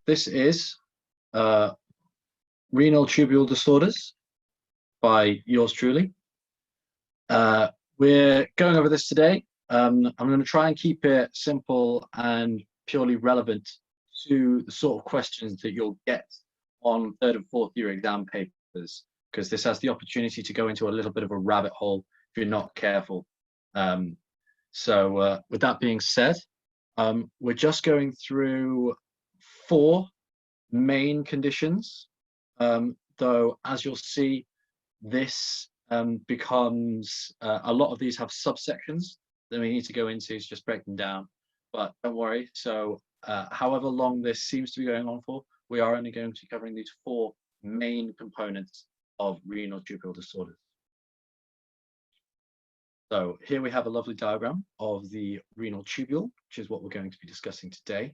This is Renal Tubular Disorders by yours truly. We're going over this today. I'm going to try and keep it simple and purely relevant to the sort of questions that you'll get on third and fourth year exam papers, because this has the opportunity to go into a little bit of a rabbit hole if you're not careful. So with that being said, we're just going through 4 main conditions, though as you'll see, this becomes a lot of these have subsections that we need to go into to just break them down, but don't worry. So however long this seems to be going on for, we are only going to be covering these 4 main components of renal tubular disorders. So here we have a lovely diagram of the renal tubule, which is what we're going to be discussing today.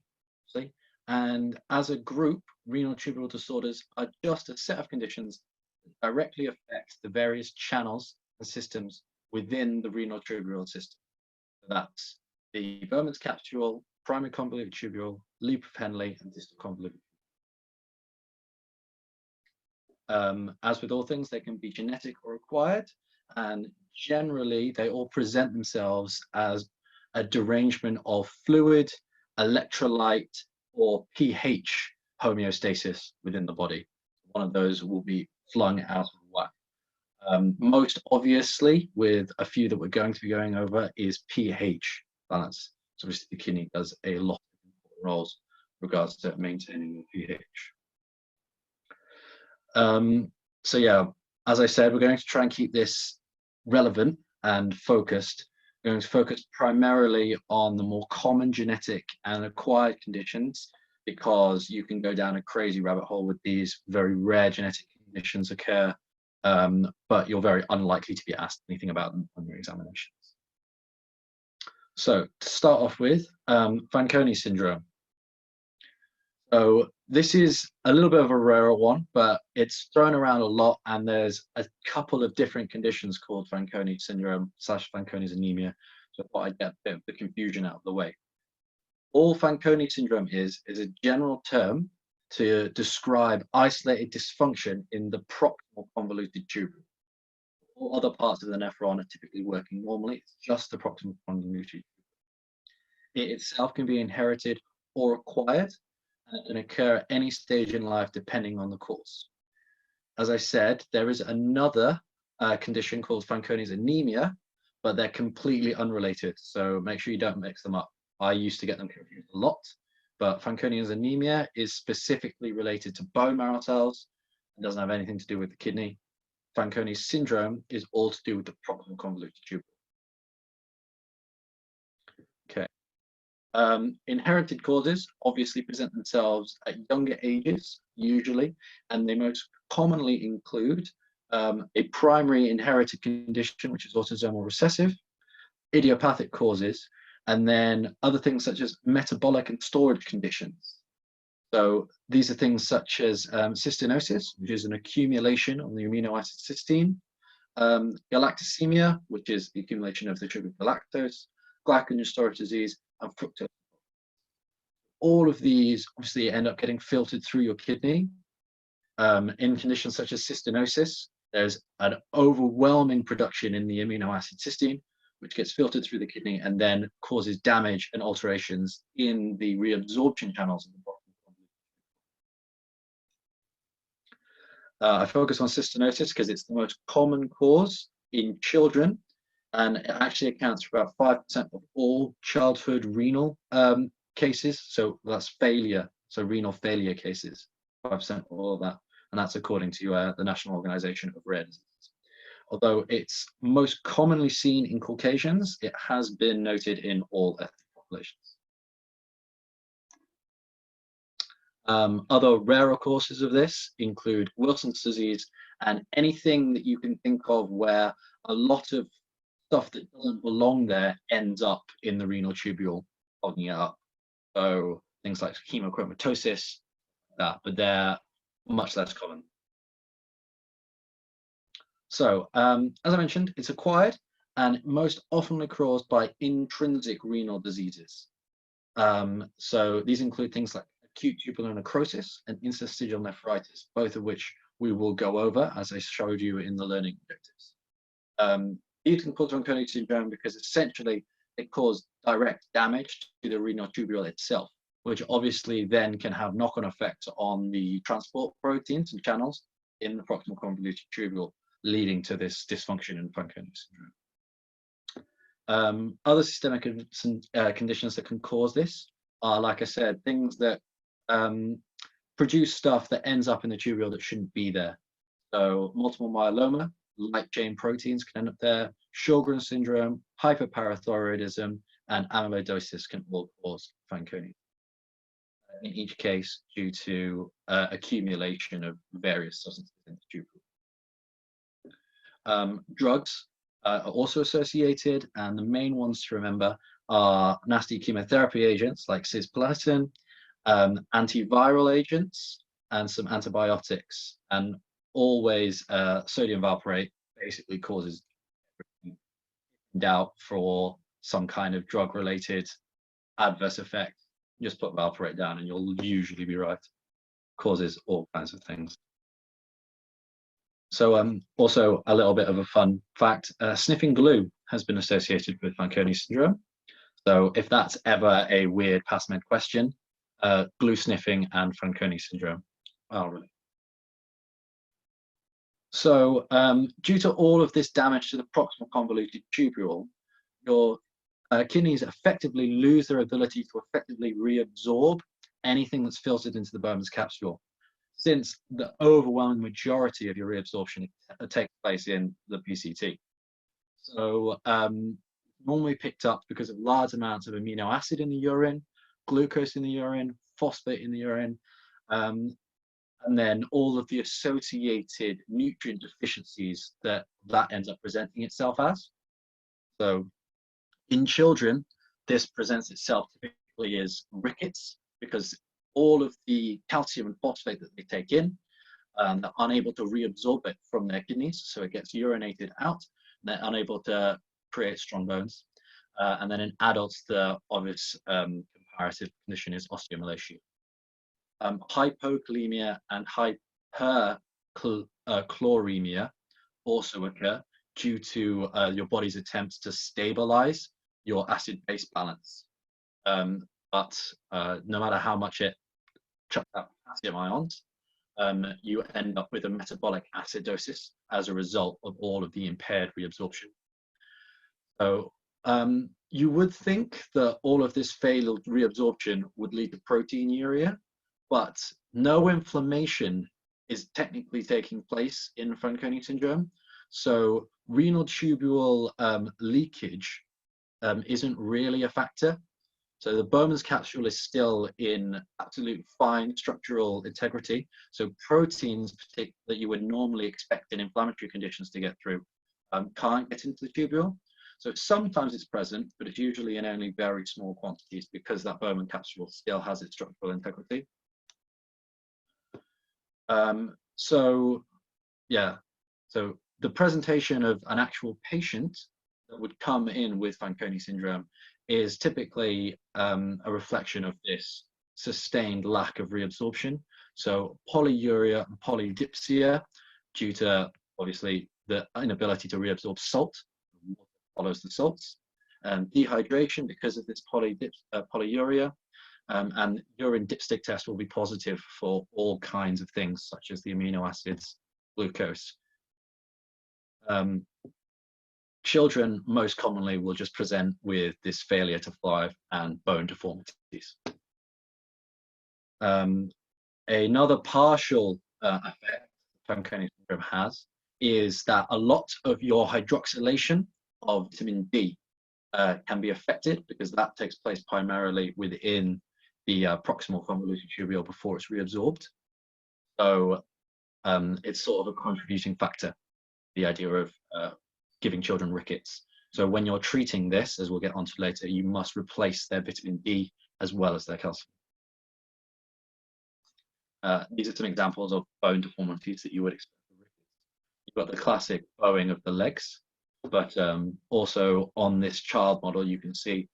And as a group, renal tubular disorders are just a set of conditions that directly affect the various channels and systems within the renal tubular system. So that's the Bowman's capsule, primary convoluted tubule, loop of Henle, and distal convoluted. As with all things, they can be genetic or acquired, and generally they all present themselves as a derangement of fluid, electrolyte, or pH homeostasis within the body. One of those will be flung out of whack. Most obviously, with a few that we're going to be going over, is pH balance. So obviously the kidney does a lot of important roles in regards to maintaining the pH. So yeah, as I said, we're going to try and keep this relevant and focused. We're going to focus primarily on the more common genetic and acquired conditions, because you can go down a crazy rabbit hole with these. Very rare genetic conditions occur, but you're very unlikely to be asked anything about them on your examinations. So to start off with, FANCONI syndrome. So this is a little bit of a rarer one, but it's thrown around a lot, and there's a couple of different conditions called FANCONI syndrome / Fanconi's anemia. So I thought I'd get a bit of the confusion out of the way. All FANCONI syndrome is a general term to describe isolated dysfunction in the proximal convoluted tubule. All other parts of the nephron are typically working normally. It's just the proximal convoluted tubule. It itself can be inherited or acquired, and it can occur at any stage in life depending on the cause. As I said, there is another condition called Fanconi's anemia, but they're completely unrelated, so make sure you don't mix them up. I used to get them confused a lot, but Fanconi's anemia is specifically related to bone marrow cells and doesn't have anything to do with the kidney. Fanconi's syndrome is all to do with the proximal convoluted tubule. Okay. Inherited causes obviously present themselves at younger ages, usually, and they most commonly include a primary inherited condition, which is autosomal recessive, idiopathic causes, and then other things such as metabolic and storage conditions. So these are things such as cystinosis, which is an accumulation on the amino acid cysteine, galactosemia, which is the accumulation of the sugar galactose, glycogen storage disease, and fructose. All of these obviously end up getting filtered through your kidney. In conditions such as cystinosis, there's an overwhelming production in the amino acid cysteine, which gets filtered through the kidney and then causes damage and alterations in the reabsorption channels of the body. I focus on cystinosis because it's the most common cause in children, and it actually accounts for about 5% of all childhood renal cases. So that's failure, so renal failure cases, 5% of all of that, and that's according to the National Organization of Rare Diseases. Although it's most commonly seen in Caucasians, it has been noted in all ethnic populations. Other rarer causes of this include Wilson's disease and anything that you can think of where a lot of stuff that doesn't belong there ends up in the renal tubule, holding it up. So things like hemochromatosis, but they're much less common. So as I mentioned, it's acquired and most often caused by intrinsic renal diseases. So these include things like acute tubular necrosis and interstitial nephritis, both of which we will go over as I showed you in the learning objectives. These can cause Fanconi syndrome because essentially it causes direct damage to the renal tubule itself, which obviously then can have knock-on effects on the transport proteins and channels in the proximal convoluted tubule, leading to this dysfunction in Fanconi syndrome. Other systemic conditions that can cause this are, like I said, things that produce stuff that ends up in the tubule that shouldn't be there. So multiple myeloma, light chain proteins can end up there, Sjogren's syndrome, hyperparathyroidism, and amyloidosis can all cause Fanconi. In each case, due to accumulation of various substances in the tubule. Drugs are also associated, and the main ones to remember are nasty chemotherapy agents like cisplatin, antiviral agents, and some antibiotics. And always sodium valproate basically causes doubt for some kind of drug-related adverse effect. Just put valproate down and you'll usually be right. Causes all kinds of things. So also a little bit of a fun fact, sniffing glue has been associated with Fanconi syndrome. So if that's ever a weird past med question, glue sniffing and Fanconi syndrome are related. So due to all of this damage to the proximal convoluted tubule, your kidneys effectively lose their ability to effectively reabsorb anything that's filtered into the Bowman's capsule, since the overwhelming majority of your reabsorption takes place in the PCT. So normally picked up because of large amounts of amino acid in the urine, glucose in the urine, phosphate in the urine, and then all of the associated nutrient deficiencies that ends up presenting itself as. So in children, this presents itself typically as rickets, because all of the calcium and phosphate that they take in, they're unable to reabsorb it from their kidneys, so it gets urinated out, and they're unable to create strong bones. And then in adults, the obvious comparative condition is osteomalacia. Hypokalemia and hyperchloremia also occur due to your body's attempts to stabilize your acid-base balance. But no matter how much it chucks out potassium ions, you end up with a metabolic acidosis as a result of all of the impaired reabsorption. So you would think that all of this failed reabsorption would lead to proteinuria, but no inflammation is technically taking place in Fanconi syndrome. So renal tubule leakage isn't really a factor. So the Bowman's capsule is still in absolute fine structural integrity. So proteins that you would normally expect in inflammatory conditions to get through can't get into the tubule. So sometimes it's present, but it's usually in only very small quantities because that Bowman capsule still has its structural integrity. So the presentation of an actual patient that would come in with Fanconi syndrome is typically a reflection of this sustained lack of reabsorption. So polyuria and polydipsia, due to obviously the inability to reabsorb salt, follows the salts, dehydration because of this polyuria, and urine dipstick test will be positive for all kinds of things such as the amino acids, glucose. Children most commonly will just present with this failure to thrive and bone deformities. Another partial effect Fanconi syndrome has is that a lot of your hydroxylation of vitamin D can be affected, because that takes place primarily within the proximal convoluted tubule before it's reabsorbed. So it's sort of a contributing factor, the idea of giving children rickets. So when you're treating this, as we'll get onto later, you must replace their vitamin D as well as their calcium. These are some examples of bone deformities that you would expect. You've got the classic bowing of the legs, but also on this child model, you can see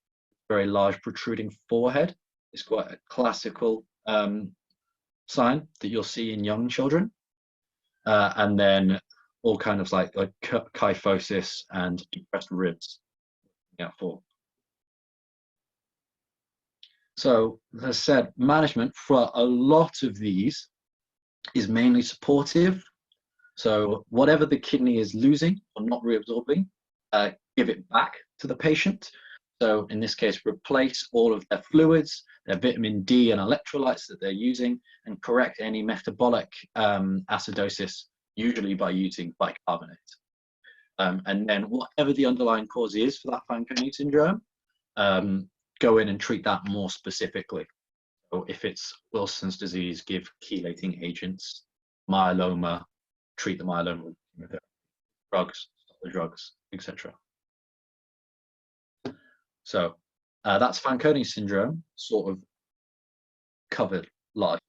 very large protruding forehead. It's quite a classical sign that you'll see in young children, and then all kind of like kyphosis and depressed ribs. Yeah, for. So, as I said, management for a lot of these is mainly supportive. So, whatever the kidney is losing or not reabsorbing, give it back to the patient. So, in this case, replace all of their fluids, their vitamin D and electrolytes that they're using, and correct any metabolic acidosis, usually by using bicarbonate. And then, whatever the underlying cause is for that Fanconi syndrome, go in and treat that more specifically. So if it's Wilson's disease, give chelating agents. Myeloma, treat the myeloma with drugs, stop the drugs, etc. So that's Fanconi syndrome, sort of covered largely.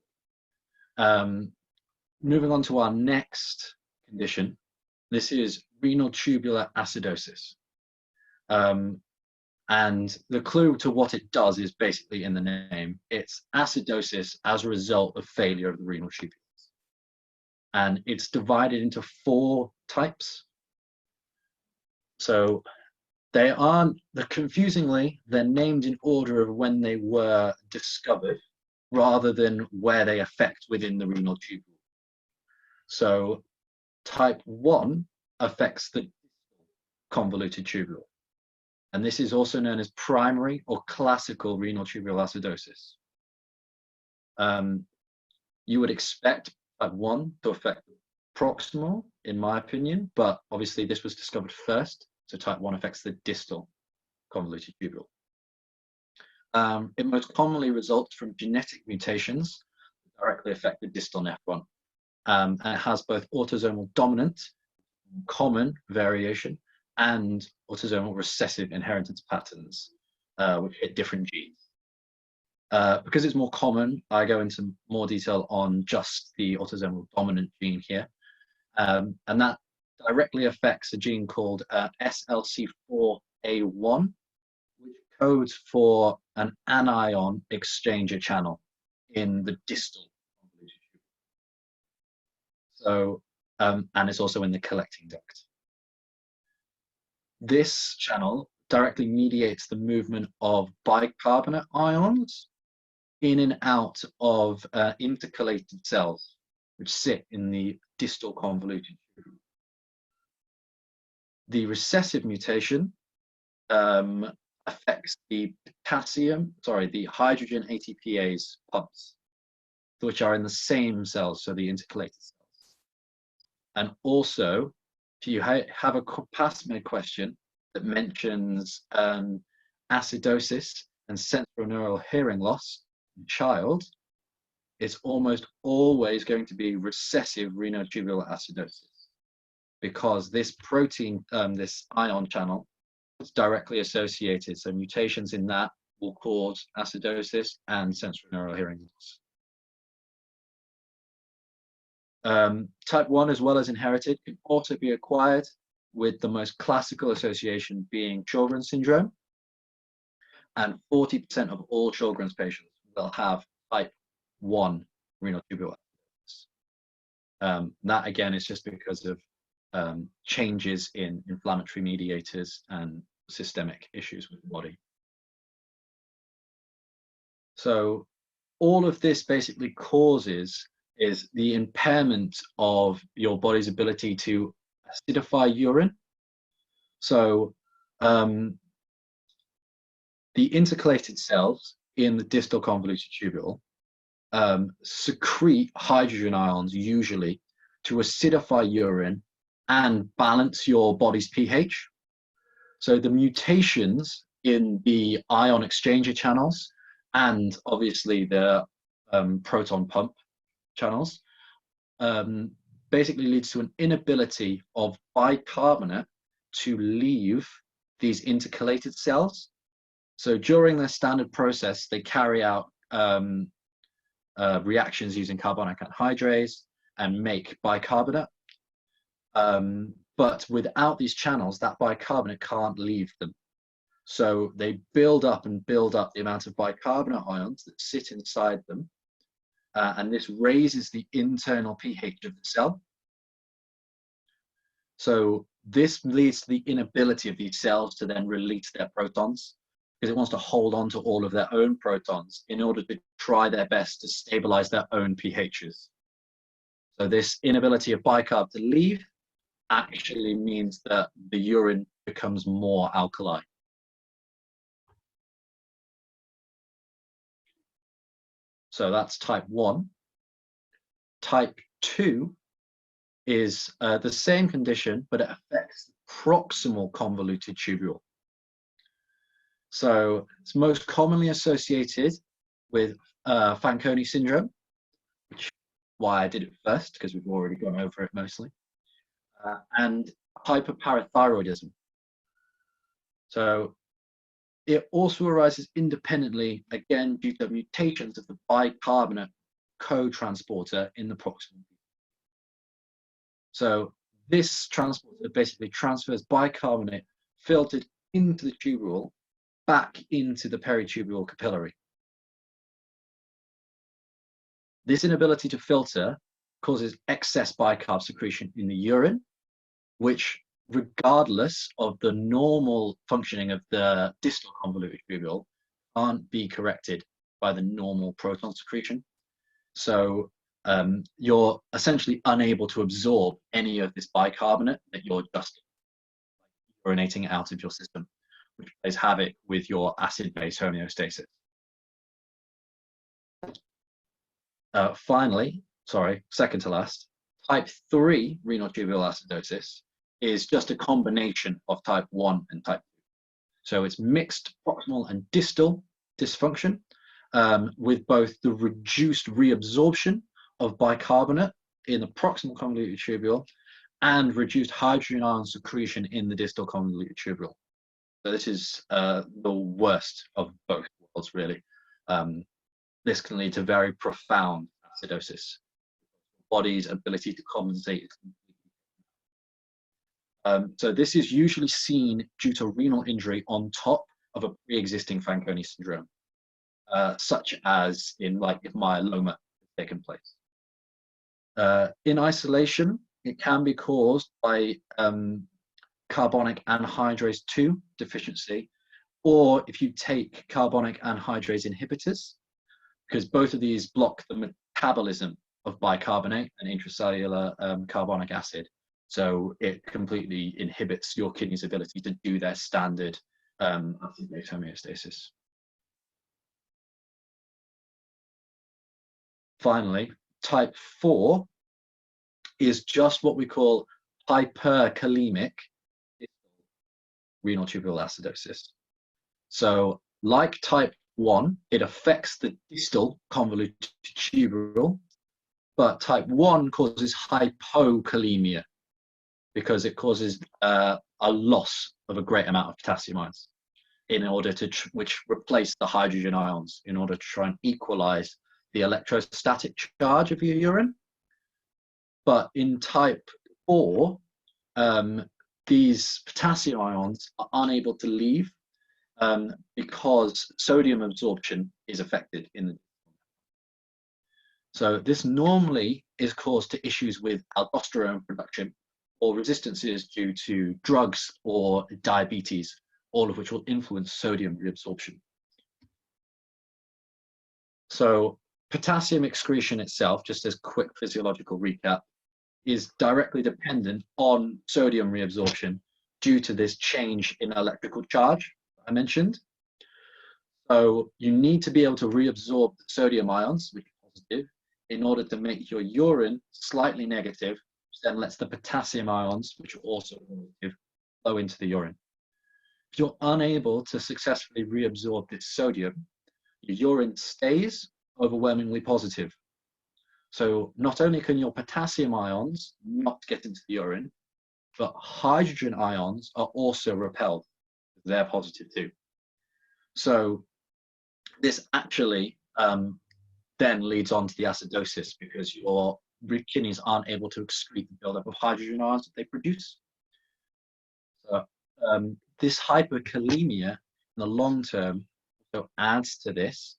Moving on to our next condition, this is renal tubular acidosis. And the clue to what it does is basically in the name. It's acidosis as a result of failure of the renal tubules. And it's divided into 4 types. So they aren't, confusingly, they're named in order of when they were discovered rather than where they affect within the renal tubule. So type 1 affects the convoluted tubule. And this is also known as primary or classical renal tubular acidosis. You would expect type 1 to affect the proximal, in my opinion, but obviously this was discovered first, so type 1 affects the distal convoluted tubule. It most commonly results from genetic mutations that directly affect the distal nephron, and it has both autosomal dominant, common variation, and autosomal recessive inheritance patterns, which hit different genes. Because it's more common, I go into more detail on just the autosomal dominant gene here. And that directly affects a gene called SLC4A1, which codes for an anion exchanger channel in the distal convoluted tubule. So, and it's also in the collecting duct. This channel directly mediates the movement of bicarbonate ions in and out of intercalated cells, which sit in the distal convoluted tubule. The recessive mutation affects the hydrogen ATPase pumps, which are in the same cells, so the intercalated cells. And also, if you have a PASMED question that mentions acidosis and sensorineural hearing loss in child, it's almost always going to be recessive renal tubular acidosis, because this protein, this ion channel, is directly associated. So mutations in that will cause acidosis and sensorineural hearing loss. Type 1, as well as inherited, can also be acquired, with the most classical association being Sjogren's syndrome. And 40% of all Sjogren's patients will have type 1 renal tubular acidosis. That again is just because of changes in inflammatory mediators and systemic issues with the body. So all of this basically causes is the impairment of your body's ability to acidify urine. So the intercalated cells in the distal convoluted tubule secrete hydrogen ions usually to acidify urine and balance your body's pH. So the mutations in the ion exchanger channels and obviously the proton pump channels basically leads to an inability of bicarbonate to leave these intercalated cells. So during their standard process, they carry out reactions using carbonic anhydrase and make bicarbonate. But without these channels, that bicarbonate can't leave them. So they build up and build up the amount of bicarbonate ions that sit inside them and this raises the internal pH of the cell. So this leads to the inability of these cells to then release their protons, because it wants to hold on to all of their own protons in order to try their best to stabilize their own pHs. So this inability of bicarb to leave actually means that the urine becomes more alkali. So that's type 1. Type 2 is the same condition, but it affects the proximal convoluted tubule. So it's most commonly associated with Fanconi syndrome, which is why I did it first, because we've already gone over it mostly, and hyperparathyroidism. So it also arises independently, again, due to mutations of the bicarbonate co-transporter in the proximal. So this transporter basically transfers bicarbonate filtered into the tubule back into the peritubular capillary. This inability to filter causes excess bicarb secretion in the urine, which, regardless of the normal functioning of the distal convoluted tubule, can't be corrected by the normal proton secretion. So you're essentially unable to absorb any of this bicarbonate that you're just urinating out of your system, which plays havoc with your acid-base homeostasis. Finally, sorry, second to last, type 3 renal tubular acidosis is just a combination of type 1 and type 2. So it's mixed proximal and distal dysfunction, with both the reduced reabsorption of bicarbonate in the proximal convoluted tubule and reduced hydrogen ion secretion in the distal convoluted tubule. So this is the worst of both worlds, really. This can lead to very profound acidosis. The body's ability to compensate is completely. So this is usually seen due to renal injury on top of a pre-existing Fanconi syndrome, such as in if myeloma has taken place. In isolation, it can be caused by carbonic anhydrase 2 deficiency, or if you take carbonic anhydrase inhibitors, because both of these block the metabolism of bicarbonate and intracellular carbonic acid. So it completely inhibits your kidney's ability to do their standard acid-base homeostasis. Finally, type 4 is just what we call hyperkalemic renal tubular acidosis. So like type 1, it affects the distal convoluted tubule, but type 1 causes hypokalemia because it causes a loss of a great amount of potassium ions in order to which replace the hydrogen ions in order to try and equalize the electrostatic charge of your urine. But in type 4, these potassium ions are unable to leave because sodium absorption is affected in the. So this normally is caused to issues with aldosterone production or resistances due to drugs or diabetes, all of which will influence sodium reabsorption. So potassium excretion itself, just as quick physiological recap, is directly dependent on sodium reabsorption due to this change in electrical charge I mentioned. So you need to be able to reabsorb the sodium ions, which are positive, in order to make your urine slightly negative, which then lets the potassium ions, which are also positive, flow into the urine. If you're unable to successfully reabsorb this sodium, your urine stays overwhelmingly positive. So not only can your potassium ions not get into the urine, but hydrogen ions are also repelled. They're positive too. So this actually then leads on to the acidosis because your kidneys aren't able to excrete the buildup of hydrogen ions that they produce. So this hyperkalemia in the long term also adds to this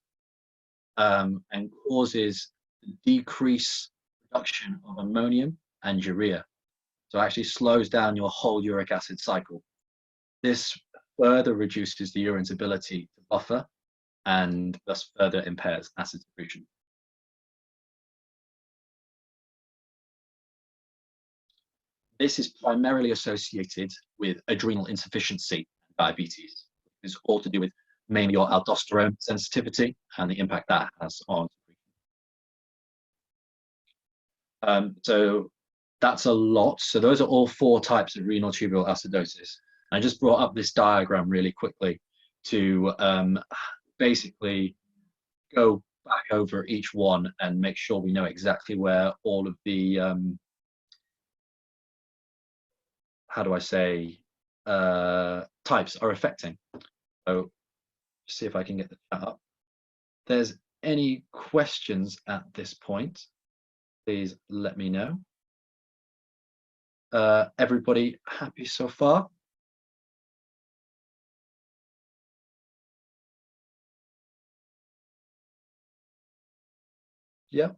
and causes to decrease production of ammonium and urea. So it actually slows down your whole uric acid cycle. This further reduces the urine's ability to buffer and thus further impairs acid secretion. This is primarily associated with adrenal insufficiency and diabetes. It's all to do with mainly your aldosterone sensitivity and the impact that has on. So that's a lot. So those are all 4 types of renal tubular acidosis. I just brought up this diagram really quickly to basically go back over each one and make sure we know exactly where all of the how do I say types are affecting. So see if I can get the chat up. If there's any questions at this point, please let me know. Everybody happy so far? Yep.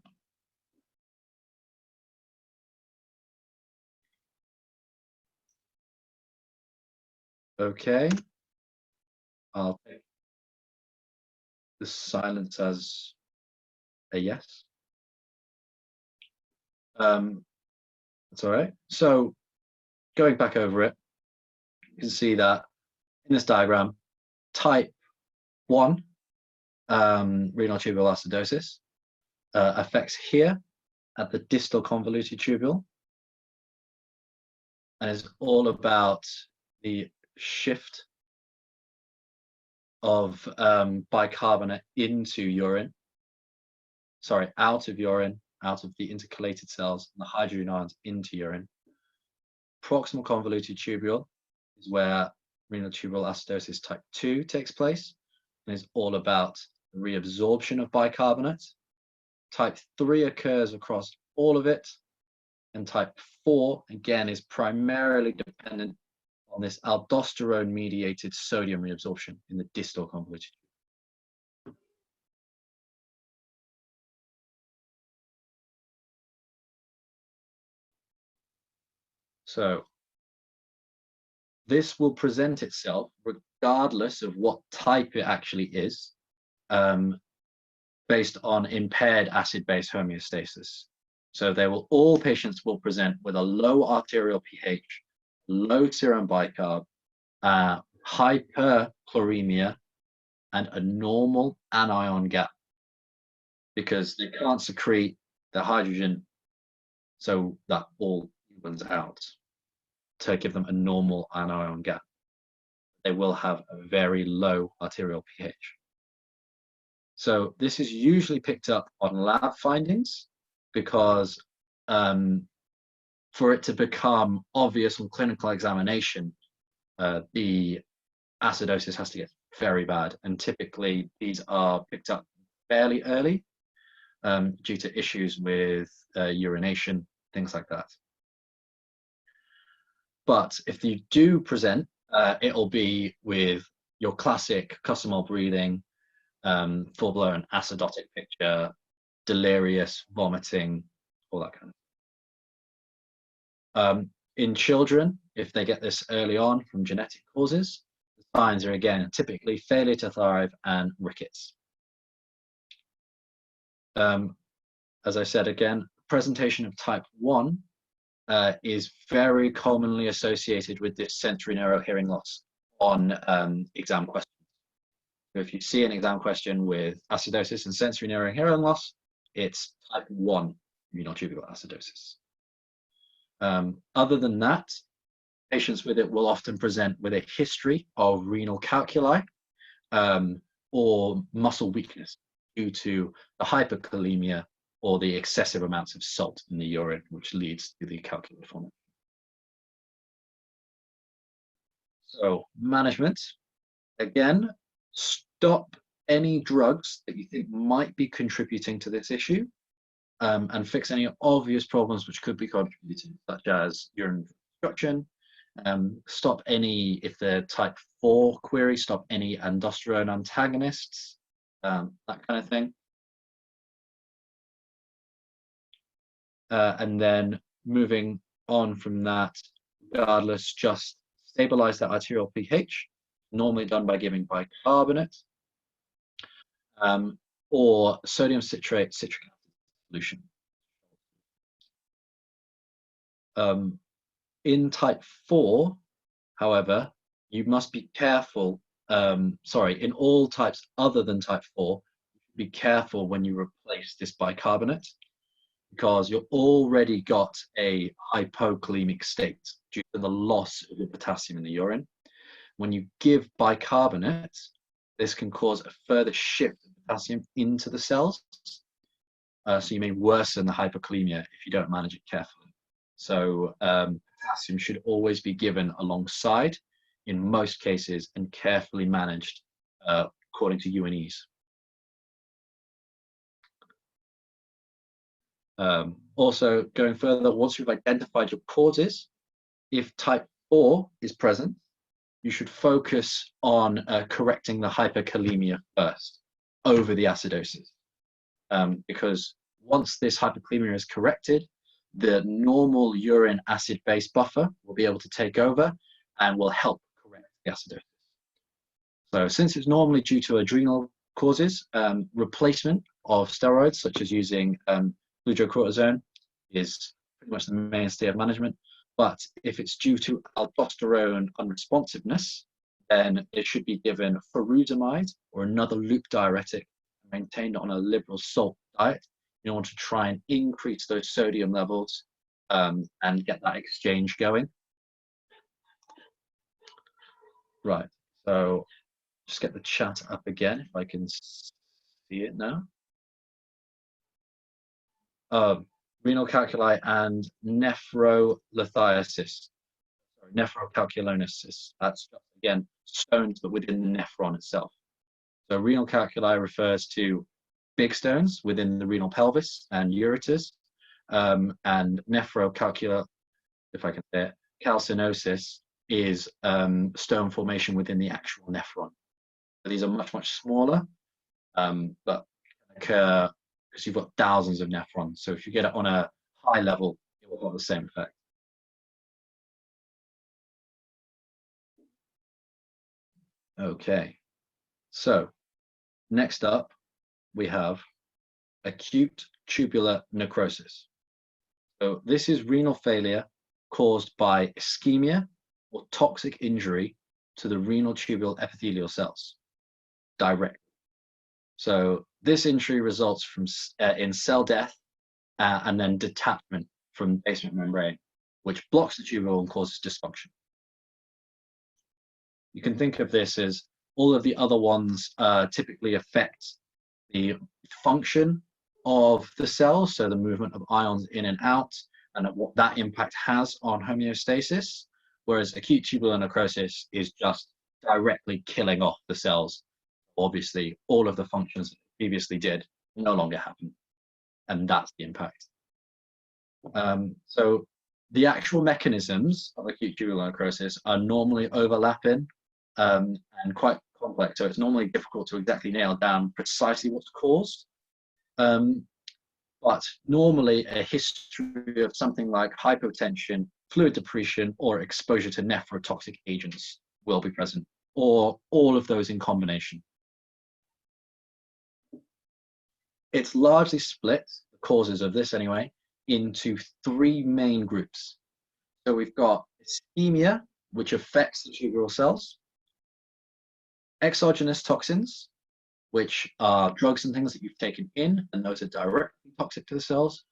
Okay. I'll take the silence as a yes. That's all right. So going back over it, you can see that in this diagram, type 1 renal tubular acidosis affects here at the distal convoluted tubule, and is all about the shift of bicarbonate into urine, sorry, out of urine, out of the intercalated cells, and the hydrogen ions into urine. Proximal convoluted tubule is where renal tubular acidosis type 2 takes place, and is all about reabsorption of bicarbonate. Type 3 occurs across all of it, and type 4 again is primarily dependent on this aldosterone mediated sodium reabsorption in the distal convoluted. So this will present itself regardless of what type it actually is, based on impaired acid-base homeostasis. So all patients will present with a low arterial pH, low serum bicarb, hyperchloremia, and a normal anion gap, because they can't secrete the hydrogen, so that all evens out to give them a normal anion gap. They will have a very low arterial pH. So this is usually picked up on lab findings, because for it to become obvious on clinical examination, the acidosis has to get very bad, and typically these are picked up fairly early due to issues with urination, things like that. But if you do present, it'll be with your classic customary breathing, full-blown acidotic picture, delirious, vomiting, all that kind of. In children, if they get this early on from genetic causes, the signs are again typically failure to thrive and rickets. As I said again, presentation of type 1 is very commonly associated with this sensory neural hearing loss on exam questions. So if you see an exam question with acidosis and sensory neural hearing loss, it's type 1 renal tubular acidosis. Other than that, patients with it will often present with a history of renal calculi or muscle weakness due to the hyperkalemia or the excessive amounts of salt in the urine, which leads to the calcular formation. So management, again, stop any drugs that you think might be contributing to this issue, and fix any obvious problems which could be contributing, such as urine obstruction. Stop any, if they're type 4 query, stop any aldosterone antagonists, that kind of thing. and then moving on from that, regardless, just stabilize that arterial pH, normally done by giving bicarbonate, or sodium citrate citric acid solution. In type 4, however, you must be careful, in all types other than type 4, be careful when you replace this bicarbonate, because you've already got a hypokalemic state due to the loss of the potassium in the urine. When you give bicarbonate, this can cause a further shift of potassium into the cells. So you may worsen the hypokalemia if you don't manage it carefully. So potassium should always be given alongside in most cases and carefully managed according to UNEs. Also, going further, once you've identified your causes, if type 4 is present, you should focus on correcting the hyperkalemia first over the acidosis. Because once this hyperkalemia is corrected, the normal urine acid-base buffer will be able to take over and will help correct the acidosis. So since it's normally due to adrenal causes, replacement of steroids, such as using fludrocortisone, is pretty much the mainstay of management. But if it's due to aldosterone unresponsiveness, then it should be given furosemide or another loop diuretic maintained on a liberal salt diet in order to try and increase those sodium levels and get that exchange going. Right, so just get the chat up again if I can see it now. Renal calculi and nephrolithiasis, nephrocalculosis. That's again stones, but within the nephron itself. So renal calculi refers to big stones within the renal pelvis and ureters, and nephrocalcula, if I can say it, calcinosis is stone formation within the actual nephron. So these are much smaller, but occur because you've got thousands of nephrons. So if you get it on a high level, it will have the same effect. Okay, so next up we have acute tubular necrosis. So this is renal failure caused by ischemia or toxic injury to the renal tubule epithelial cells directly. So this injury results from in cell death and then detachment from the basement membrane, which blocks the tubule and causes dysfunction. You can think of this as all of the other ones typically affect the function of the cells, so the movement of ions in and out, and what that impact has on homeostasis, whereas acute tubular necrosis is just directly killing off the cells. Obviously, all of the functions that previously did no longer happen, and that's the impact. So the actual mechanisms of acute tubular necrosis are normally overlapping and quite complex, so it's normally difficult to exactly nail down precisely what's caused. But normally a history of something like hypotension, fluid depletion, or exposure to nephrotoxic agents will be present, or all of those in combination. It's largely split, the causes of this anyway, into three main groups. So we've got ischemia, which affects the tubular cells, exogenous toxins, which are drugs and things that you've taken in, and those are directly toxic to the cells,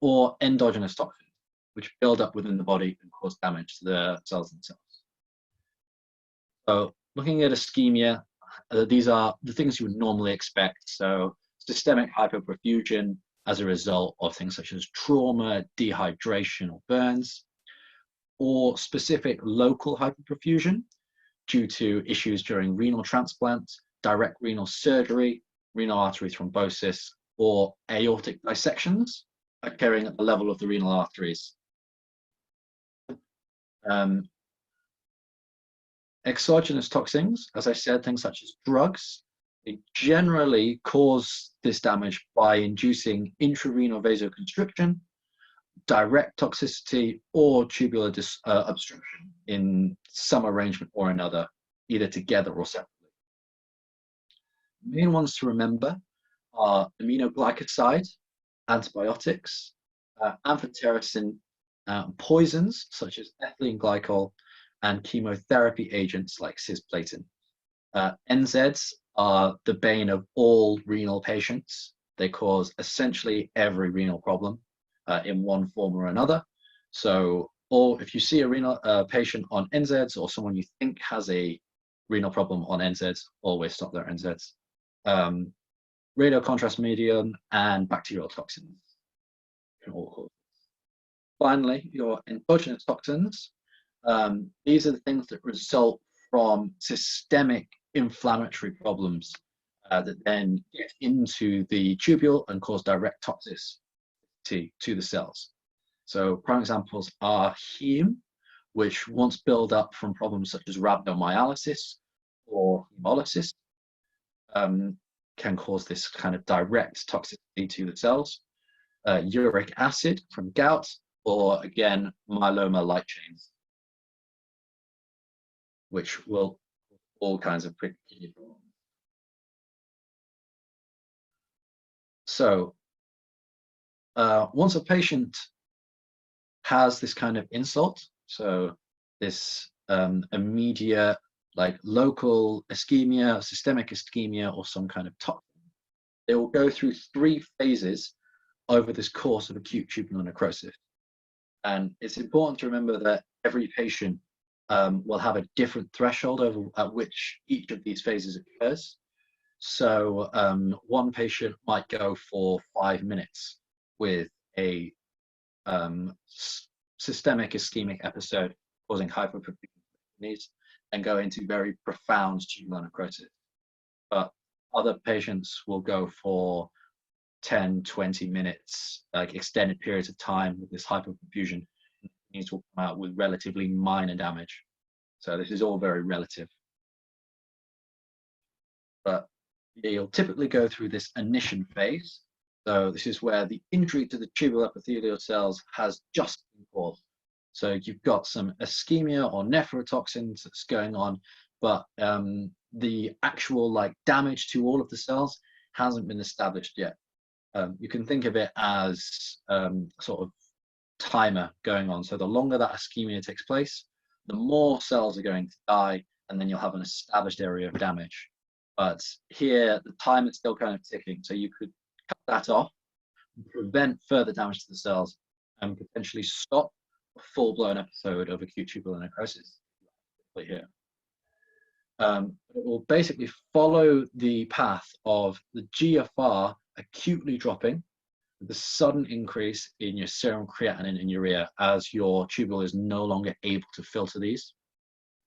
or endogenous toxins, which build up within the body and cause damage to the cells themselves. So looking at ischemia, these are the things you would normally expect. So systemic hypoperfusion as a result of things such as trauma, dehydration, or burns, or specific local hypoperfusion due to issues during renal transplant, direct renal surgery, renal artery thrombosis, or aortic dissections occurring at the level of the renal arteries. Exogenous toxins, as I said, things such as drugs, they generally cause this damage by inducing intrarenal vasoconstriction direct toxicity or tubular obstruction in some arrangement or another, either together or separately. The main ones to remember are aminoglycosides, antibiotics, amphotericin, poisons such as ethylene glycol, and chemotherapy agents like cisplatin. NSAIDs are the bane of all renal patients. They cause essentially every renal problem in one form or another. So, or if you see a renal patient on NSAIDs or someone you think has a renal problem on NSAIDs, always stop their NSAIDs. Radio contrast medium and bacterial toxins can all cause. Finally, your endogenous toxins. These are the things that result from systemic inflammatory problems that then get into the tubule and cause direct toxicity to the cells. So prime examples are heme, which once build up from problems such as rhabdomyolysis or hemolysis, can cause this kind of direct toxicity to the cells. Uric acid from gout, or again, myeloma light chains, which will all kinds of kidney problems. So once a patient has this kind of insult, so this immediate, like local ischemia, systemic ischemia, or some kind of toxin, they will go through 3 phases over this course of acute tubular necrosis. And it's important to remember that every patient will have a different threshold over at which each of these phases occurs. So one patient might go for 5 minutes with a systemic ischemic episode causing hyperperfusion and go into very profound tubular necrosis. But other patients will go for 10, 20 minutes, like extended periods of time with this hyperperfusion. Needs will come out with relatively minor damage. So this is all very relative. But you'll typically go through this initiation phase. So this is where the injury to the tubular epithelial cells has just been caused. So you've got some ischemia or nephrotoxins that's going on, but the actual like damage to all of the cells hasn't been established yet. You can think of it as sort of timer going on. So the longer that ischemia takes place, the more cells are going to die, and then you'll have an established area of damage. But here, the time is still kind of ticking. So you could cut that off, prevent further damage to the cells, and potentially stop a full-blown episode of acute tubular necrosis here. It will basically follow the path of the GFR acutely dropping, with a sudden increase in your serum creatinine and urea as your tubule is no longer able to filter these.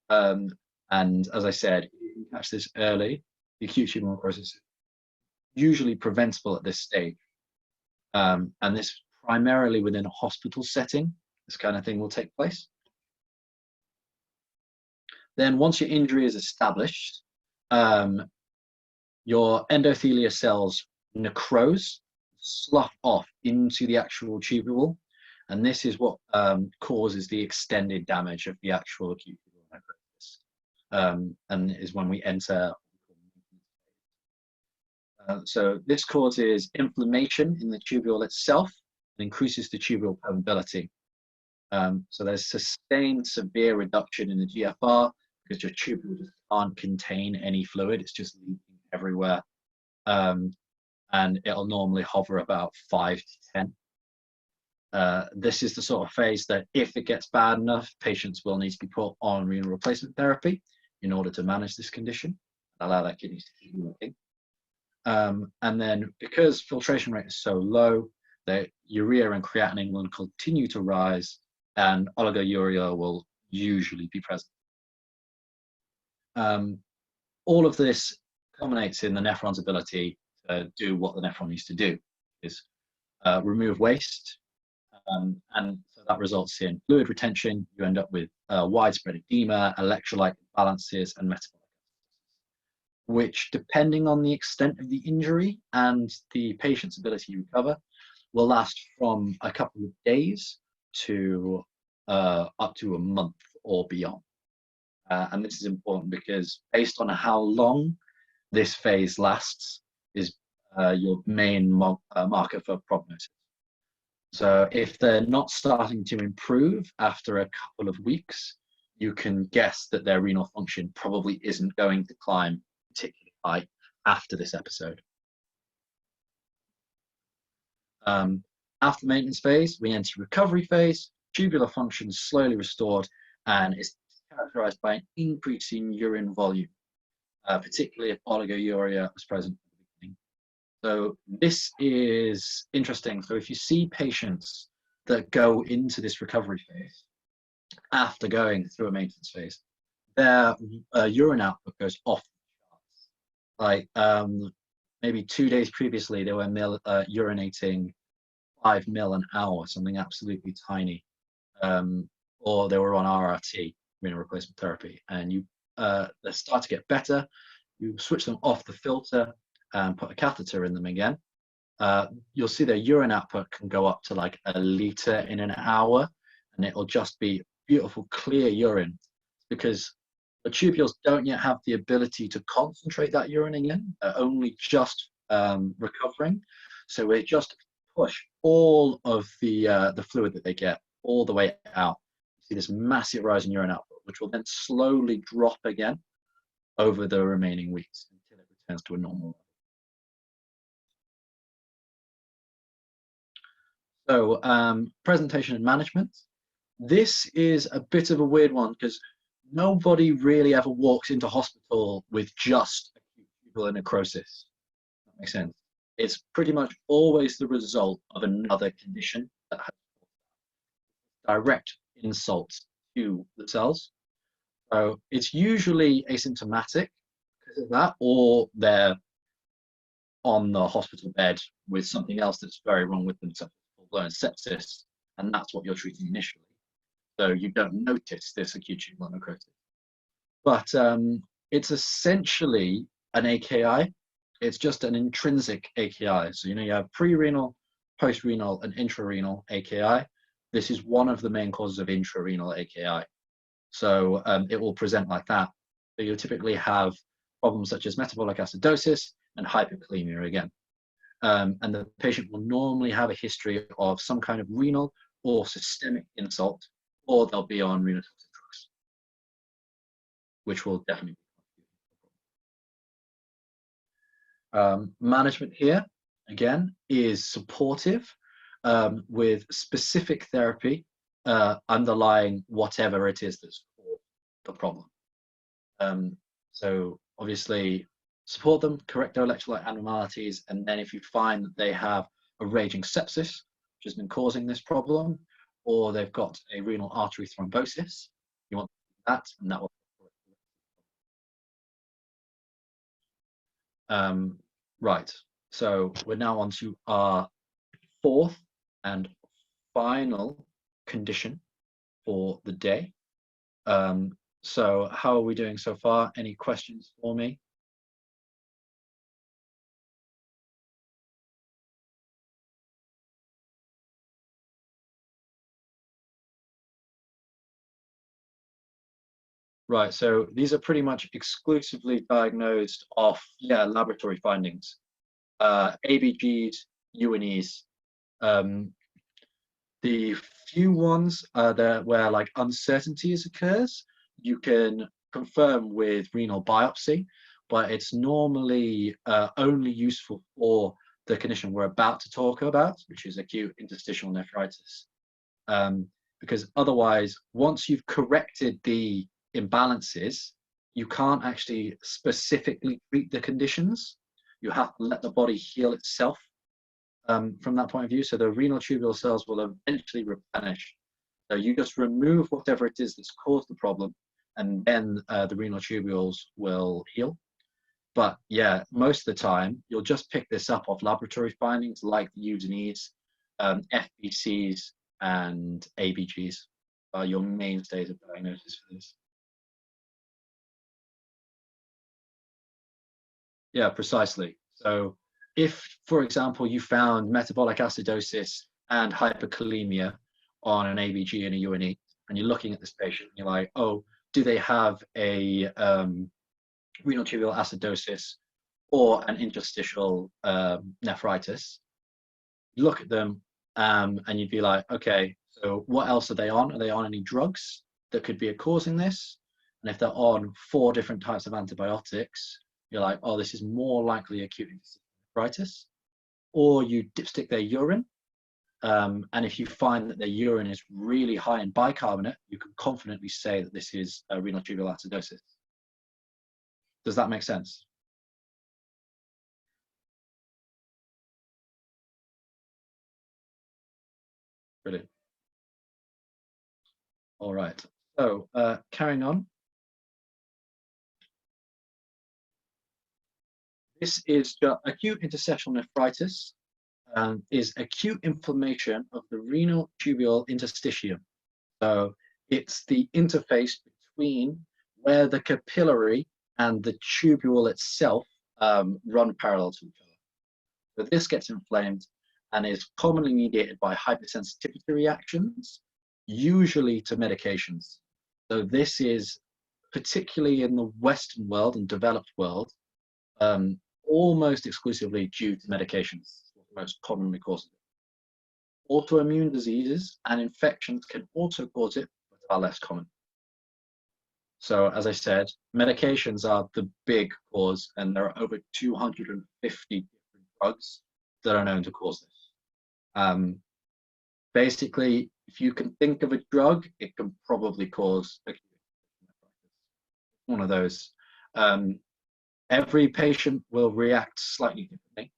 And as I said, if you can catch this early, the acute tubular necrosis is usually preventable at this stage. And this primarily within a hospital setting, this kind of thing will take place. Then once your injury is established, your endothelial cells necrose, slough off into the actual tubule, and this is what causes the extended damage of the actual acute tubular necrosis, and is when we enter. So this causes inflammation in the tubule itself and increases the tubule permeability. So there's sustained severe reduction in the GFR because your tubule just can't contain any fluid, it's just leaking everywhere. And it'll normally hover about 5 to 10. This is the sort of phase that if it gets bad enough, patients will need to be put on renal replacement therapy in order to manage this condition, allow that kidney to keep working. And then because filtration rate is so low, the urea and creatinine will continue to rise, and oliguria will usually be present. All of this culminates in the nephron's ability to do what the nephron needs to do, is remove waste, and so that results in fluid retention. You end up with widespread edema, electrolyte imbalances, and metabolic, which, depending on the extent of the injury and the patient's ability to recover, will last from a couple of days to up to a month or beyond. And this is important because based on how long this phase lasts is your main marker for prognosis. So if they're not starting to improve after a couple of weeks, you can guess that their renal function probably isn't going to climb particularly high after this episode. After maintenance phase, we enter recovery phase. Tubular function is slowly restored and is characterized by an increase in urine volume, particularly if oliguria was present at the beginning. So this is interesting. So if you see patients that go into this recovery phase after going through a maintenance phase, their urine output goes off the charts. Like maybe 2 days previously, they were urinating 5 ml an hour, something absolutely tiny, or they were on RRT, renal replacement therapy, and you they start to get better. You switch them off the filter and put a catheter in them again. You'll see their urine output can go up to like 1 liter in an hour, and it'll just be beautiful, clear urine, because the tubules don't yet have the ability to concentrate that urine again. They're only just recovering, so we just push all of the fluid that they get all the way out. You see this massive rise in urine output, which will then slowly drop again over the remaining weeks until it returns to a normal level. So presentation and management. This is a bit of a weird one because nobody really ever walks into hospital with just acute tubular necrosis. That makes sense. It's pretty much always the result of another condition that has direct insult to the cells. So it's usually asymptomatic because of that, or they're on the hospital bed with something else that's very wrong with them, such as full-blown sepsis, and that's what you're treating initially. So you don't notice this acute tubular necrosis. But it's essentially an AKI. It's just an intrinsic AKI. So, you have pre-renal, post-renal, and intrarenal AKI. This is one of the main causes of intrarenal AKI. So it will present like that. So you'll typically have problems such as metabolic acidosis and hyperkalemia again. And the patient will normally have a history of some kind of renal or systemic insult, or they'll be on renal toxic drugs, which will definitely be management here, again, is supportive with specific therapy underlying whatever it is that's caused the problem. So obviously support them, correct their electrolyte abnormalities, and then if you find that they have a raging sepsis, which has been causing this problem, or they've got a renal artery thrombosis, you want that, and that will. Right, so we're now on to our fourth and final condition for the day. So how are we doing so far? Any questions for me? Right, so these are pretty much exclusively diagnosed off laboratory findings, ABGs, UNEs. The few ones there where like uncertainties occurs, you can confirm with renal biopsy, but it's normally only useful for the condition we're about to talk about, which is acute interstitial nephritis. Because otherwise, once you've corrected the imbalances, you can't actually specifically treat the conditions. You have to let the body heal itself from that point of view. So the renal tubular cells will eventually replenish. So you just remove whatever it is that's caused the problem, and then the renal tubules will heal. But yeah, most of the time, you'll just pick this up off laboratory findings like the UNEs, FBCs, and ABGs are your mainstays of diagnosis for this. Yeah, precisely. So if, for example, you found metabolic acidosis and hyperkalemia on an ABG and a UNE, and you're looking at this patient, and you're like, oh, do they have a renal tubular acidosis or an interstitial nephritis? You look at them and you'd be like, okay, so what else are they on? Are they on any drugs that could be causing this? And if they're on 4 different types of antibiotics, you're like, oh, this is more likely acute nephritis. Or you dipstick their urine, and if you find that their urine is really high in bicarbonate, you can confidently say that this is a renal tubular acidosis. Does that make sense? Brilliant. All right, so carrying on. This is acute interstitial nephritis, is acute inflammation of the renal tubular interstitium. So it's the interface between where the capillary and the tubule itself run parallel to each other. So this gets inflamed and is commonly mediated by hypersensitivity reactions, usually to medications. So this is particularly in the Western world and developed world, almost exclusively due to medications, most commonly causes it. Autoimmune diseases and infections can also cause it, but are less common. So as I said, medications are the big cause, and there are over 250 different drugs that are known to cause this. Basically, if you can think of a drug, it can probably cause acute nephritis. One of those. Every patient will react slightly differently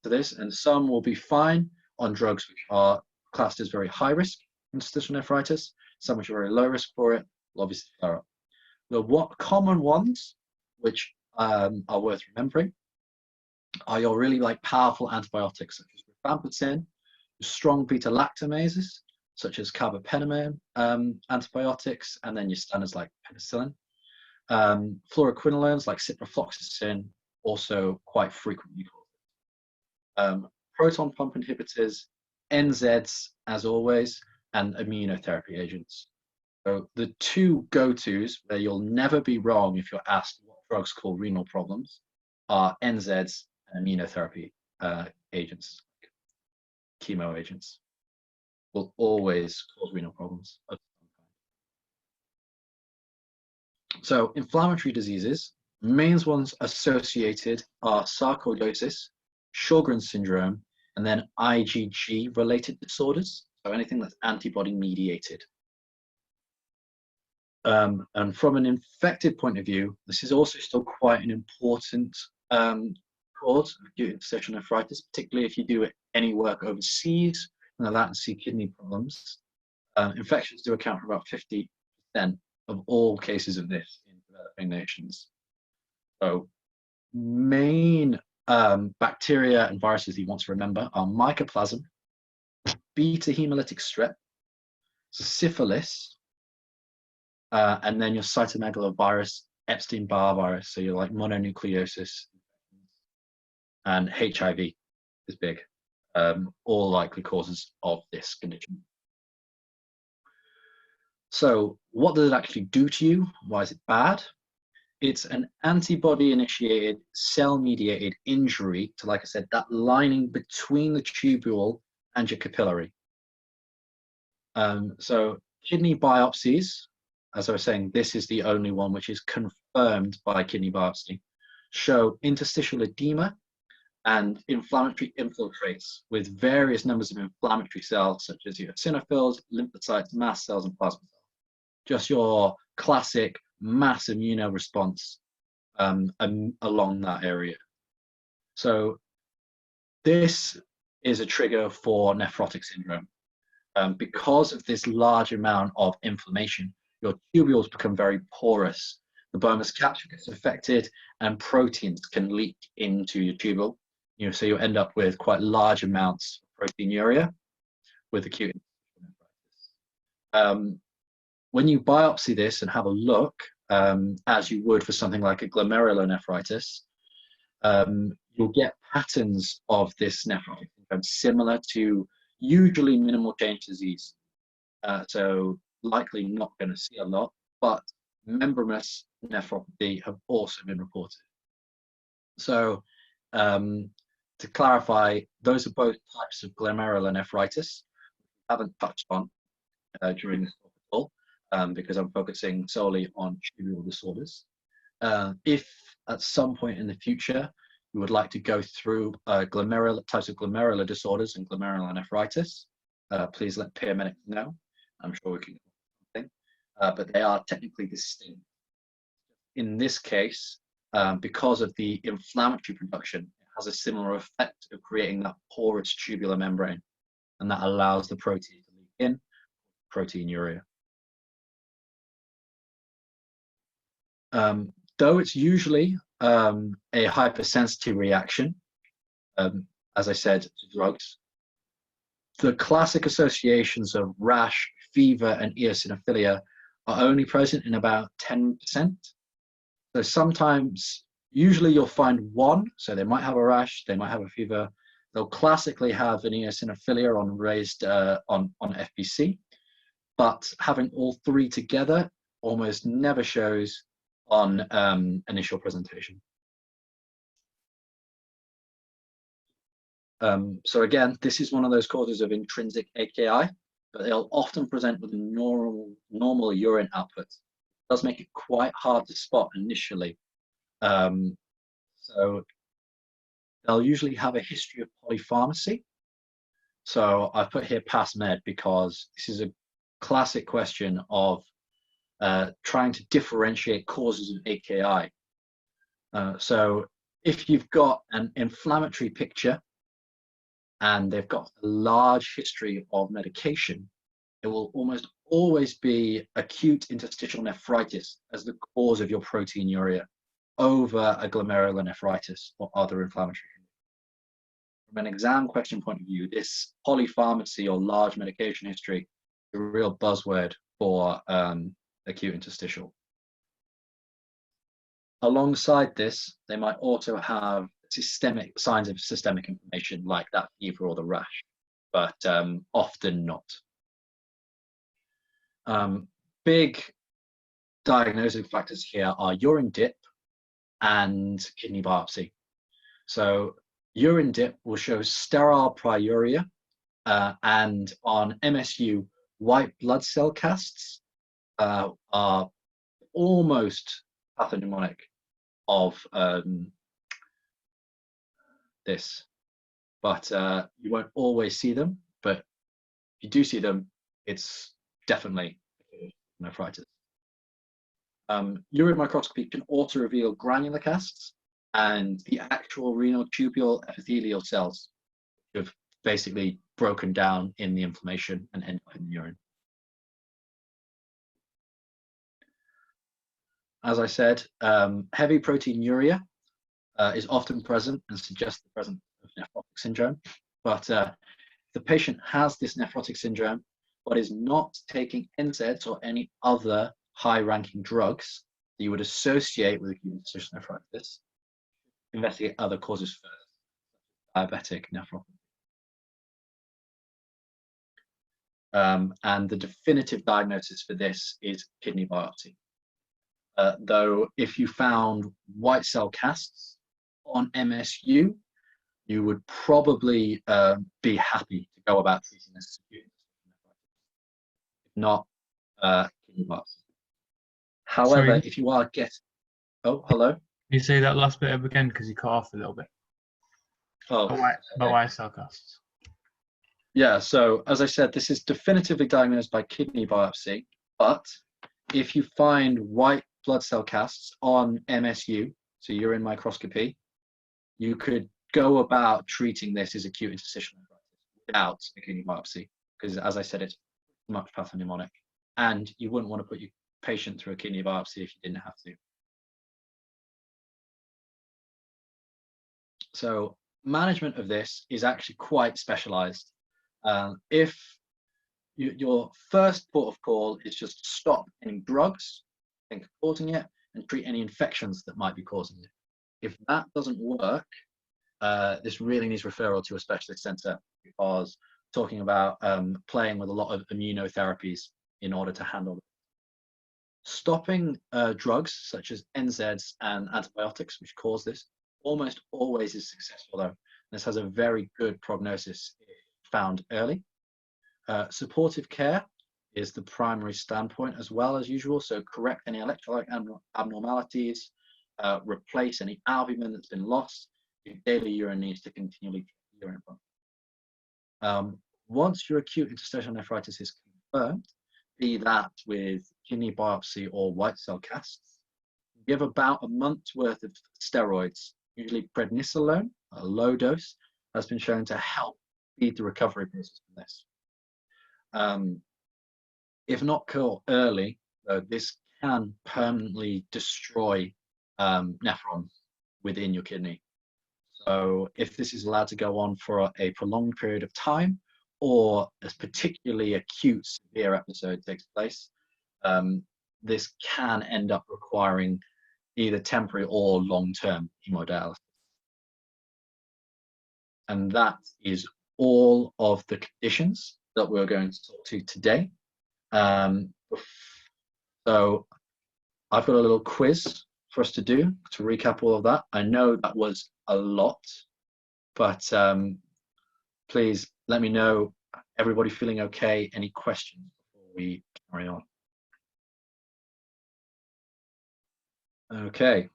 to this, and some will be fine on drugs which are classed as very high risk interstitial nephritis, some which are very low risk for it will obviously flare up. The common ones, which are worth remembering, are your really powerful antibiotics such as rifampicin, strong beta-lactamases such as carbapenemone antibiotics, and then your standards like penicillin. Fluoroquinolones like ciprofloxacin also quite frequently cause it. Proton pump inhibitors, NSAIDs as always, and immunotherapy agents. So the 2 go-tos where you'll never be wrong if you're asked what drugs cause renal problems are NSAIDs and immunotherapy agents, chemo agents, will always cause renal problems. So inflammatory diseases, main ones associated are sarcoidosis, Sjogren's syndrome, and then IgG related disorders. So anything that's antibody mediated. And from an infected point of view, this is also still quite an important cause of acute interstitial nephritis, particularly if you do any work overseas and that and see kidney problems. Infections do account for about 50% of all cases of this in developing nations. So main bacteria and viruses that you want to remember are mycoplasma, beta hemolytic strep, syphilis, and then your cytomegalovirus, Epstein-Barr virus, so you're like mononucleosis, and HIV is big, all likely causes of this condition. So what does it actually do to you? Why is it bad? It's an antibody-initiated, cell-mediated injury to, like I said, that lining between the tubule and your capillary. So kidney biopsies, as I was saying, this is the only one which is confirmed by kidney biopsy, show interstitial edema and inflammatory infiltrates with various numbers of inflammatory cells, such as your eosinophils, lymphocytes, mast cells, and plasma cells. Just your classic mass immunoresponse along that area. So this is a trigger for nephrotic syndrome. Because of this large amount of inflammation, your tubules become very porous. The bone capsule gets affected and proteins can leak into your tubule. So you end up with quite large amounts of proteinuria with acute nephritis. When you biopsy this and have a look, as you would for something like a glomerulonephritis, you'll get patterns of this nephrotic syndrome similar to usually minimal change disease. So likely not going to see a lot, but membranous nephropathy have also been reported. So to clarify, those are both types of glomerulonephritis. Haven't touched on during this talk at all, because I'm focusing solely on tubular disorders. If at some point in the future you would like to go through types of glomerular disorders and glomerulonephritis, please let paramedics know. I'm sure we can do something, but they are technically distinct. In this case, because of the inflammatory production, it has a similar effect of creating that porous tubular membrane, and that allows the protein to leak in, proteinuria. Though it's usually a hypersensitive reaction, as I said, to drugs, the classic associations of rash, fever, and eosinophilia are only present in about 10%. So sometimes, usually you'll find one, so they might have a rash, they might have a fever, they'll classically have an eosinophilia on raised on FBC, but having all three together almost never shows on initial presentation. So again, this is one of those causes of intrinsic AKI, but they'll often present with a normal urine output. It does make it quite hard to spot initially. So they'll usually have a history of polypharmacy. So I've put here past med because this is a classic question of trying to differentiate causes of AKI. So if you've got an inflammatory picture and they've got a large history of medication, it will almost always be acute interstitial nephritis as the cause of your proteinuria over a glomerulonephritis or other inflammatory condition. From an exam question point of view, this polypharmacy or large medication history is a real buzzword for acute interstitial. Alongside this, they might also have systemic signs of systemic inflammation like that fever or the rash, but often not. Big diagnosing factors here are urine dip and kidney biopsy. So urine dip will show sterile pyuria, and on MSU, white blood cell casts are almost pathognomonic of this, but you won't always see them, but if you do see them, it's definitely nephritis. Urine microscopy can also reveal granular casts and the actual renal tubule epithelial cells have basically broken down in the inflammation and end up in the urine. As I said, heavy proteinuria is often present and suggests the presence of nephrotic syndrome. But if the patient has this nephrotic syndrome, but is not taking NSAIDs or any other high-ranking drugs that you would associate with acute interstitial nephritis, investigate other causes first, diabetic nephropathy. And the definitive diagnosis for this is kidney biopsy. Though if you found white cell casts on MSU, you would probably be happy to go about treating this as acute nephritis, if not kidney biopsy. However, Sorry. if you are oh, hello? Can you say that last bit again because you cut off a little bit? Oh, about white cell casts. Yeah, so as I said, this is definitively diagnosed by kidney biopsy, but if you find white blood cell casts on MSU, so urine microscopy, you could go about treating this as acute interstitial nephritis without a kidney biopsy, because as I said, it's much pathognomonic, and you wouldn't want to put your patient through a kidney biopsy if you didn't have to. So management of this is actually quite specialized. If your first port of call is just stop any drugs, think causing it, and treat any infections that might be causing it. If that doesn't work, this really needs referral to a specialist centre, because talking about playing with a lot of immunotherapies in order to handle it. Stopping drugs such as NSAIDs and antibiotics, which cause this, almost always is successful though. This has a very good prognosis if found early. Supportive care is the primary standpoint as well as usual. So correct any electrolyte abnormalities, replace any albumin that's been lost. Your daily urine needs to continually check the urine pump. Once your acute interstitial nephritis is confirmed, be that with kidney biopsy or white cell casts, give about a month's worth of steroids, usually prednisolone, a low dose, has been shown to help speed the recovery process from this. If not caught early, this can permanently destroy nephrons within your kidney. So if this is allowed to go on for a prolonged period of time, or a particularly acute severe episode takes place, this can end up requiring either temporary or long-term hemodialysis. And that is all of the conditions that we're going to talk to today. So I've got a little quiz for us to do to recap all of that. I know that was a lot, but please let me know, everybody feeling okay? Any questions before we carry on? Okay.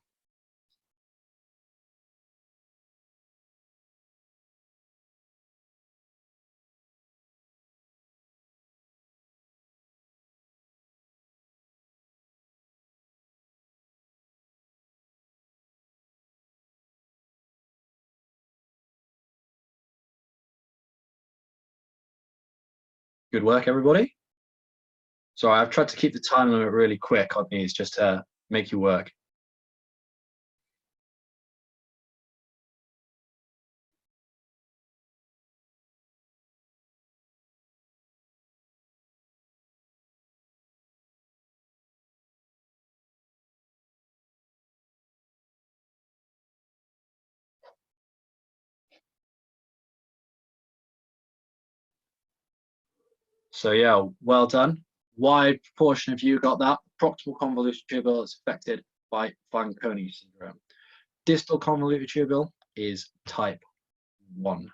Good work, everybody. So I've tried to keep the time limit really quick on these just to make you work. So yeah, well done. Wide proportion of you got that. Proximal convoluted tubule is affected by Fanconi syndrome. Distal convoluted tubule is type 1.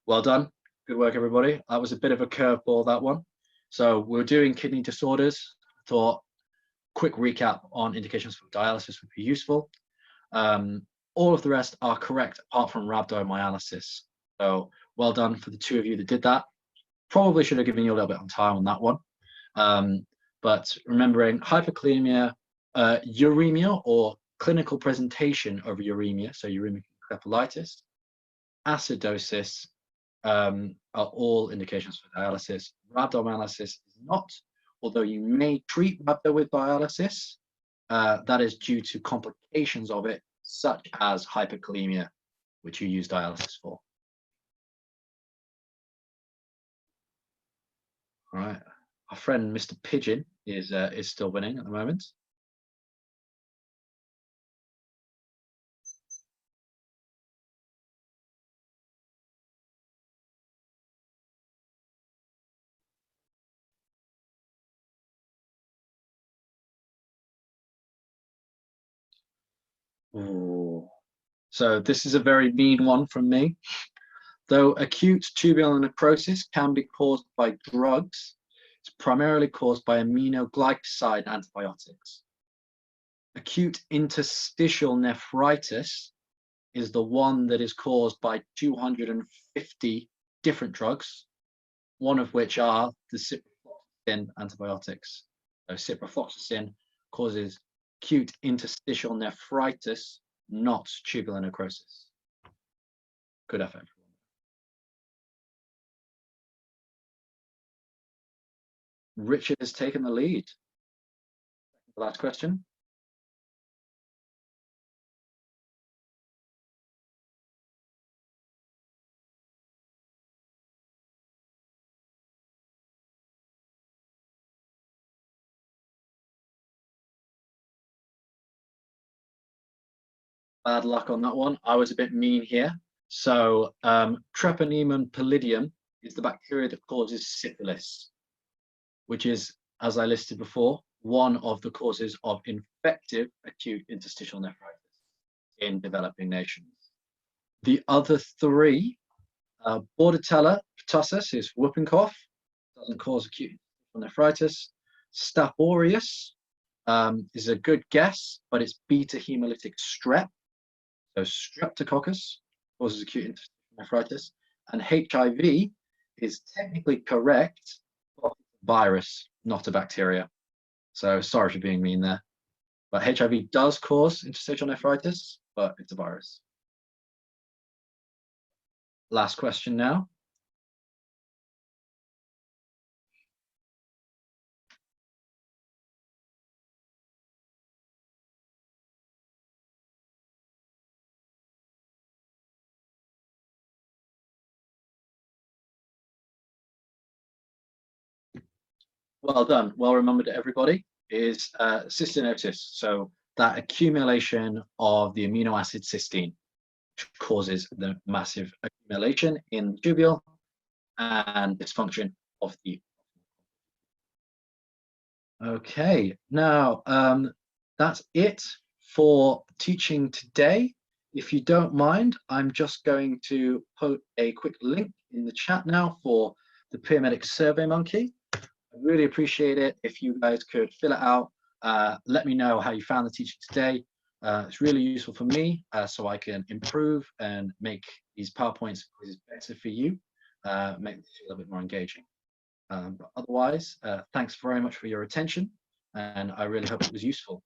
Well done. Good work, everybody. That was a bit of a curveball, that one. So we're doing kidney disorders. Thought quick recap on indications for dialysis would be useful. All of the rest are correct apart from rhabdomyolysis. So well done for the two of you that did that. Probably should have given you a little bit of time on that one. But remembering hyperkalemia, uremia or clinical presentation of uremia, so uremic encephalitis, acidosis, are all indications for dialysis. Rhabdomyolysis is not, although you may treat rhabdo with dialysis, that is due to complications of it, such as hyperkalemia, which you use dialysis for. All right, our friend Mr. Pigeon is still winning at the moment. Ooh. So this is a very mean one from me. Though acute tubular necrosis can be caused by drugs, it's primarily caused by aminoglycoside antibiotics. Acute interstitial nephritis is the one that is caused by 250 different drugs, one of which are the ciprofloxacin antibiotics. So ciprofloxacin causes acute interstitial nephritis, not tubular necrosis. Good effort. Richard has taken the lead. Last question. Bad luck on that one. I was a bit mean here. So Treponema pallidum is the bacteria that causes syphilis, which is, as I listed before, one of the causes of infective acute interstitial nephritis in developing nations. The other three, Bordetella pertussis is whooping cough, doesn't cause acute interstitial nephritis. Staph aureus is a good guess, but it's beta hemolytic strep. So streptococcus causes acute interstitial nephritis, and HIV is technically correct, but it's a virus, not a bacteria. So sorry for being mean there. But HIV does cause interstitial nephritis, but it's a virus. Last question now. Well done, well remembered, everybody. Is cystinosis, so that accumulation of the amino acid cysteine, which causes the massive accumulation in the tubule and dysfunction of the. Okay, now that's it for teaching today. If you don't mind, I'm just going to put a quick link in the chat now for the Paramedic Survey Monkey. I really appreciate it if you guys could fill it out. Let me know how you found the teaching today. It's really useful for me, so I can improve and make these PowerPoints better for you, make it a little bit more engaging. But otherwise, thanks very much for your attention, and I really hope it was useful.